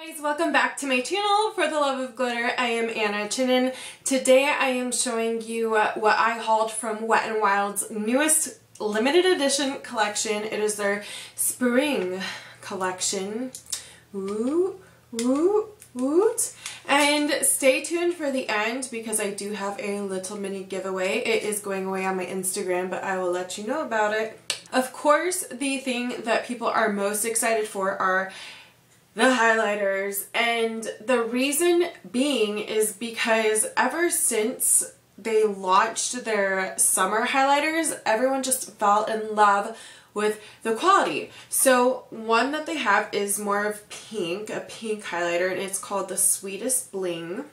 Guys, welcome back to my channel. For the love of glitter, I am Anna Chinen. Today I am showing you what I hauled from Wet n Wild's newest limited edition collection. It is their spring collection. Woo, woo, woot. And stay tuned for the end because I do have a little mini giveaway. It is going away on my Instagram, but I will let you know about it. Of course, the thing that people are most excited for are the highlighters, and the reason being is because ever since they launched their summer highlighters, everyone just fell in love with the quality. So one that they have is more of pink, a pink highlighter, and it's called the Sweetest Bling.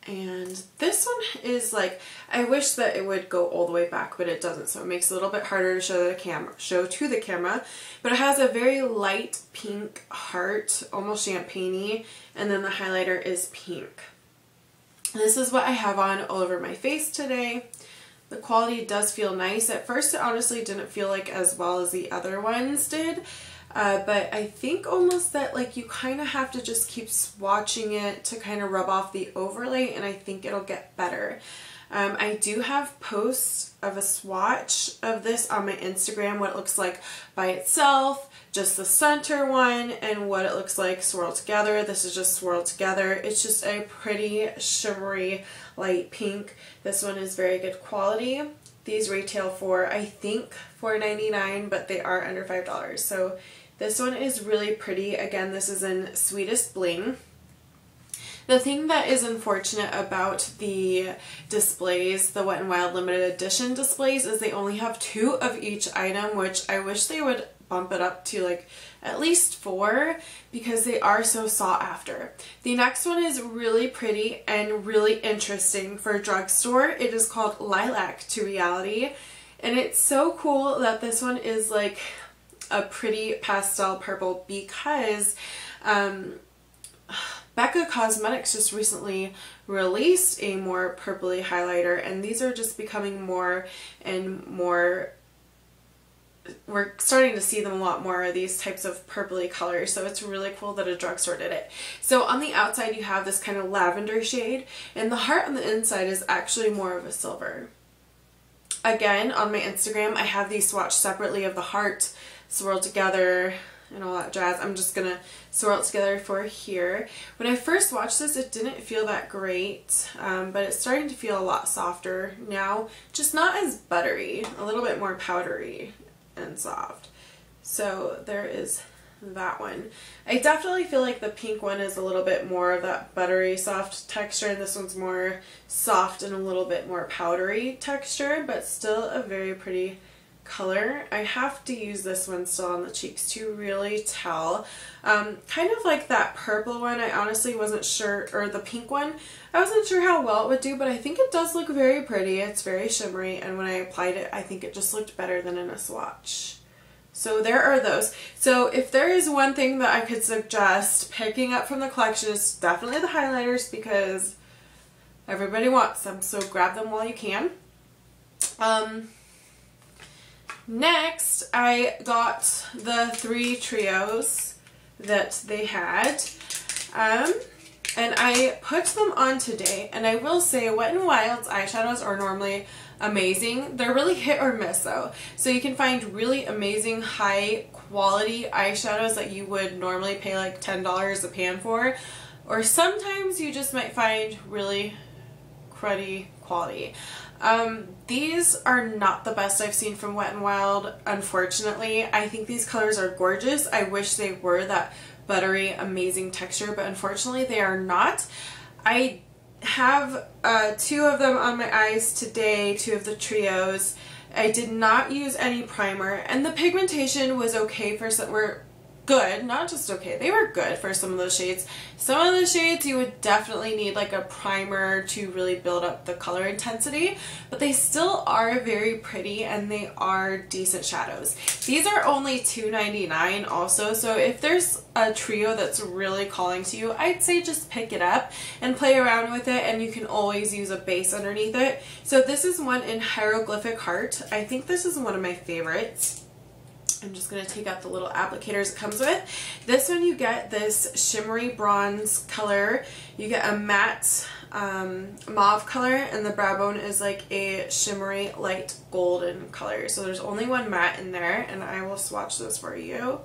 And this one is like, I wish that it would go all the way back, but it doesn't, so it makes it a little bit harder to show to the camera. But it has a very light pink heart, almost champagne-y, and then the highlighter is pink. This is what I have on all over my face today. The quality does feel nice. At first it honestly didn't feel like as well as the other ones did. But I think almost that like you kind of have to just keep swatching it to kind of rub off the overlay, and I think it'll get better. I do have posts of a swatch of this on my Instagram, what it looks like by itself, just the center one, and what it looks like swirled together. This is just swirled together. It's just a pretty shimmery light pink. This one is very good quality. These retail for, I think, $4.99, but they are under $5. So this one is really pretty. Again, this is in Sweetest Bling. The thing that is unfortunate about the displays, the Wet n Wild limited edition displays, is they only have 2 of each item, which I wish they would bump it up to like at least 4 because they are so sought after. The next one is really pretty and really interesting for a drugstore. It is called Lilac to Reality, and it's so cool that this one is like a pretty pastel purple because Becca Cosmetics just recently released a more purpley highlighter, and these are just becoming more and more, we're starting to see them a lot more, these types of purpley colors, so it's really cool that a drugstore did it. So on the outside you have this kind of lavender shade, and the heart on the inside is actually more of a silver. Again, on my Instagram I have these swatched separately of the heart swirled together and all that jazz. I'm just gonna swirl it together for here. When I first watched this, it didn't feel that great, but it's starting to feel a lot softer now, just not as buttery, a little bit more powdery and soft. So there is that one. I definitely feel like the pink one is a little bit more of that buttery soft texture, and this one's more soft and a little bit more powdery texture, but still a very pretty color. I have to use this one still on the cheeks to really tell. Kind of like that purple one, I honestly wasn't sure, or the pink one, I wasn't sure how well it would do, but I think it does look very pretty. It's very shimmery, and when I applied it, I think it just looked better than in a swatch. So there are those. So if there is one thing that I could suggest picking up from the collection, it's definitely the highlighters because everybody wants them, so grab them while you can. Next, I got the 3 trios that they had, and I put them on today, and I will say Wet n Wild's eyeshadows are normally amazing. They're really hit or miss though, so you can find really amazing high quality eyeshadows that you would normally pay like $10 a pan for, or sometimes you just might find really cruddy quality. These are not the best I've seen from Wet n Wild, unfortunately. I think these colors are gorgeous. I wish they were that buttery, amazing texture, but unfortunately they are not. I have 2 of them on my eyes today, 2 of the trios. I did not use any primer, and the pigmentation was okay for some, were good, not just okay, they were good for some of those shades. Some of the shades you would definitely need like a primer to really build up the color intensity, but they still are very pretty and they are decent shadows. These are only $2.99 also, so if there's a trio that's really calling to you, I'd say just pick it up and play around with it, and you can always use a base underneath it. So this is one in Hieroglyphic Heart. I think this is one of my favorites. I'm just going to take out the little applicators it comes with. This one you get this shimmery bronze color. You get a matte mauve color, and the brow bone is like a shimmery light golden color. So there's only one matte in there, and I will swatch those for you.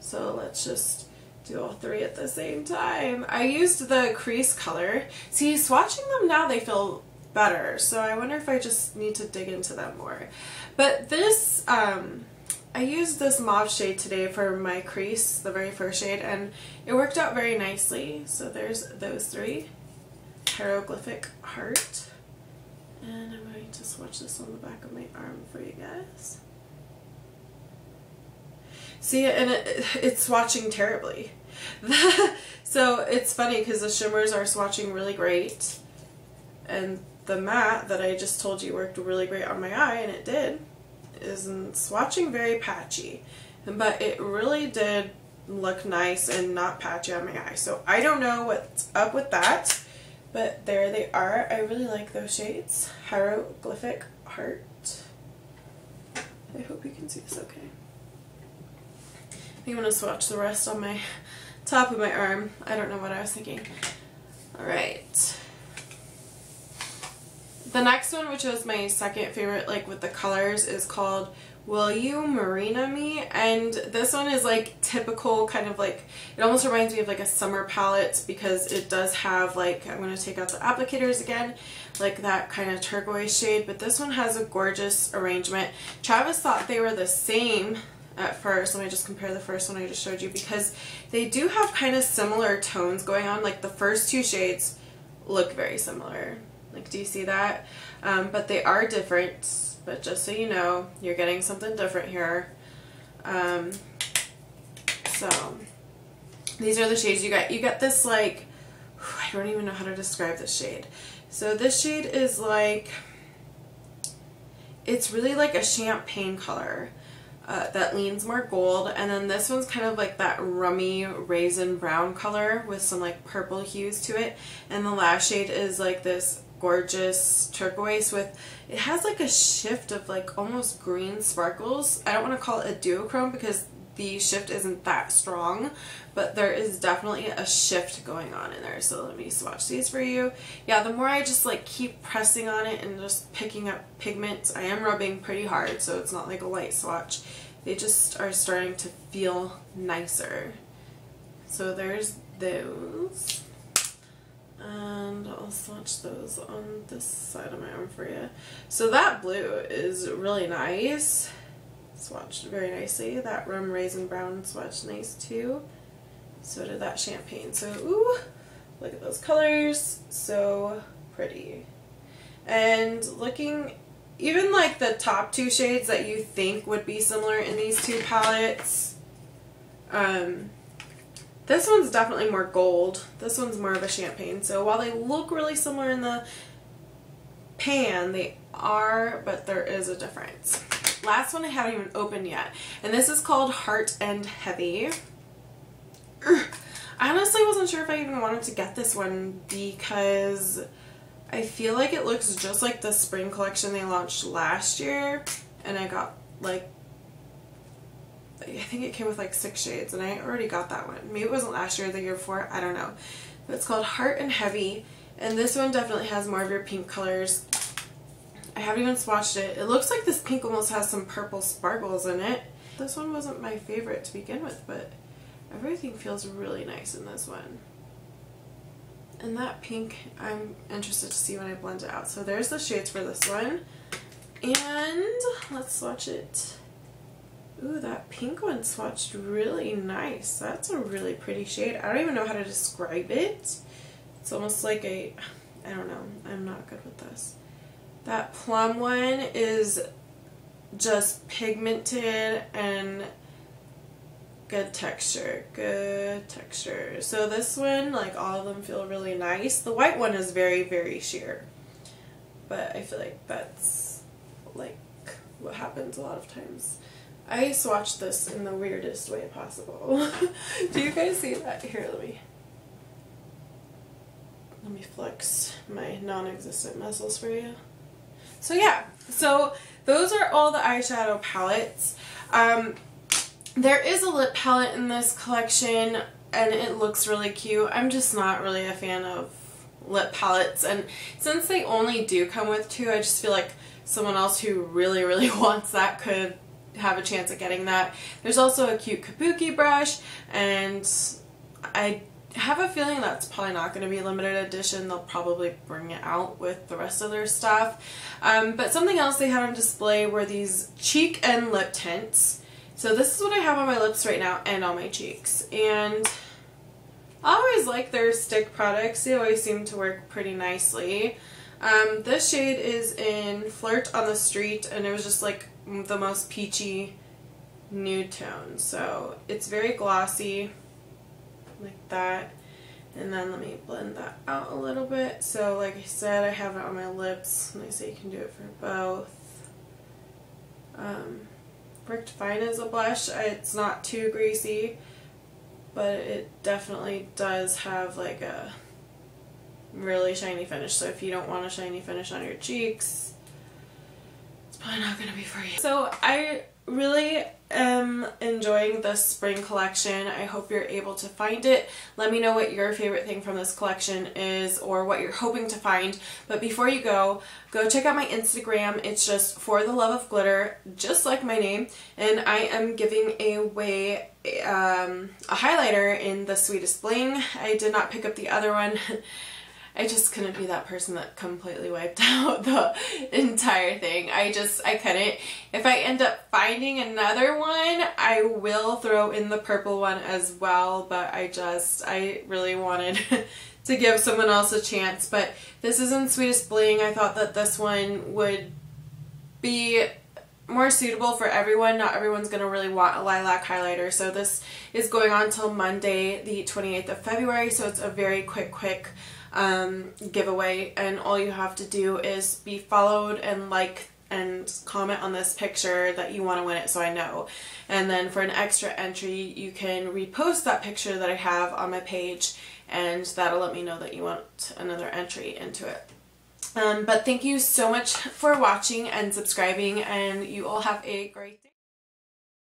So let's just do all three at the same time. I used the crease color. See, swatching them now, they feel better. So I wonder if I just need to dig into them more. But this, I used this mauve shade today for my crease, the very first shade, and it worked out very nicely. So there's those three. Hieroglyphic heart. And I'm going to swatch this on the back of my arm for you guys. See, and it's swatching terribly. So it's funny because the shimmers are swatching really great, and the matte that I just told you worked really great on my eye, and it did, isn't swatching very patchy. But it really did look nice and not patchy on my eye. So I don't know what's up with that, but there they are. I really like those shades. Hieroglyphic heart. I hope you can see this okay. I'm going to swatch the rest on my top of my arm. I don't know what I was thinking. Alright. The next one, which was my second favorite, like with the colors, is called Will You Marina Me? And this one is like typical kind of like, it almost reminds me of like a summer palette because it does have like, I'm going to take out the applicators again, like that kind of turquoise shade. But this one has a gorgeous arrangement. Travis thought they were the same at first. Let me just compare the first one I just showed you, because they do have kind of similar tones going on. Like the first two shades look very similar. Like, do you see that? But they are different. But just so you know, you're getting something different here. So these are the shades you get. You get this like, I don't even know how to describe this shade. So this shade is like, it's really like a champagne color. That leans more gold, and then this one's kind of like that rummy raisin brown color with some like purple hues to it, and the last shade is like this gorgeous turquoise with, it has like a shift of like almost green sparkles. I don't want to call it a duochrome because the shift isn't that strong, but there is definitely a shift going on in there. So let me swatch these for you. Yeah, the more I just like keep pressing on it and just picking up pigment, I am rubbing pretty hard, so it's not like a light swatch. They just are starting to feel nicer. So there's those. And I'll swatch those on this side of my arm for you. So that blue is really nice. Swatched very nicely. That rum raisin brown swatched nice too. So did that champagne. So ooh, look at those colors. So pretty. And looking, even like the top two shades that you think would be similar in these two palettes, this one's definitely more gold. This one's more of a champagne. So while they look really similar in the pan, they are, but there is a difference. Last one I haven't even opened yet, and this is called Heart and Heavy. I honestly wasn't sure if I even wanted to get this one because I feel like it looks just like the spring collection they launched last year, and I got like, I think it came with like 6 shades, and I already got that one. Maybe it wasn't last year or the year before, I don't know. But it's called Heart and Heavy, and this one definitely has more of your pink colors. I haven't even swatched it. It looks like this pink almost has some purple sparkles in it. This one wasn't my favorite to begin with, but everything feels really nice in this one. And that pink, I'm interested to see when I blend it out. So there's the shades for this one. And let's swatch it. Ooh, that pink one swatched really nice. That's a really pretty shade. I don't even know how to describe it. It's almost like a, I don't know. I'm not good with this. That plum one is just pigmented and good texture, good texture. So this one, like all of them feel really nice. The white one is very, very sheer, but I feel like that's like what happens a lot of times. I swatched this in the weirdest way possible. Do you guys see that? Here, let me flex my non-existent muscles for you. So yeah, so those are all the eyeshadow palettes. There is a lip palette in this collection and it looks really cute. I'm just not really a fan of lip palettes, and since they only do come with 2, I just feel like someone else who really wants that could have a chance at getting that. There's also a cute kabuki brush, and I have a feeling that's probably not going to be a limited edition. They'll probably bring it out with the rest of their stuff. But something else they had on display were these cheek and lip tints. So this is what I have on my lips right now and on my cheeks. And I always like their stick products. They always seem to work pretty nicely. This shade is in Flirt on the Street, and it was just like the most peachy nude tone. So it's very glossy, like that. And then let me blend that out a little bit. So like I said, I have it on my lips, and I say you can do it for both. Bricked Fine is a blush. It's not too greasy, but it definitely does have like a really shiny finish. So if you don't want a shiny finish on your cheeks, it's probably not going to be for you. So I really am enjoying this spring collection. I hope you're able to find it. Let me know what your favorite thing from this collection is, or what you're hoping to find. But before you go check out my Instagram. It's just For the Love of Glitter, just like my name, and I am giving away a highlighter in the Sweetest Bling. I did not pick up the other one. I just couldn't be that person that completely wiped out the entire thing. I couldn't. If I end up finding another one, I will throw in the purple one as well, but I really wanted to give someone else a chance. But this is in Sweetest Bling. I thought that this one would be more suitable for everyone. Not everyone's going to really want a lilac highlighter. So this is going on till Monday, the 28th of February, so it's a very quick giveaway, and all you have to do is be followed and like and comment on this picture that you want to win it, so I know. And then for an extra entry, you can repost that picture that I have on my page, and that'll let me know that you want another entry into it. But thank you so much for watching and subscribing, and you all have a great day.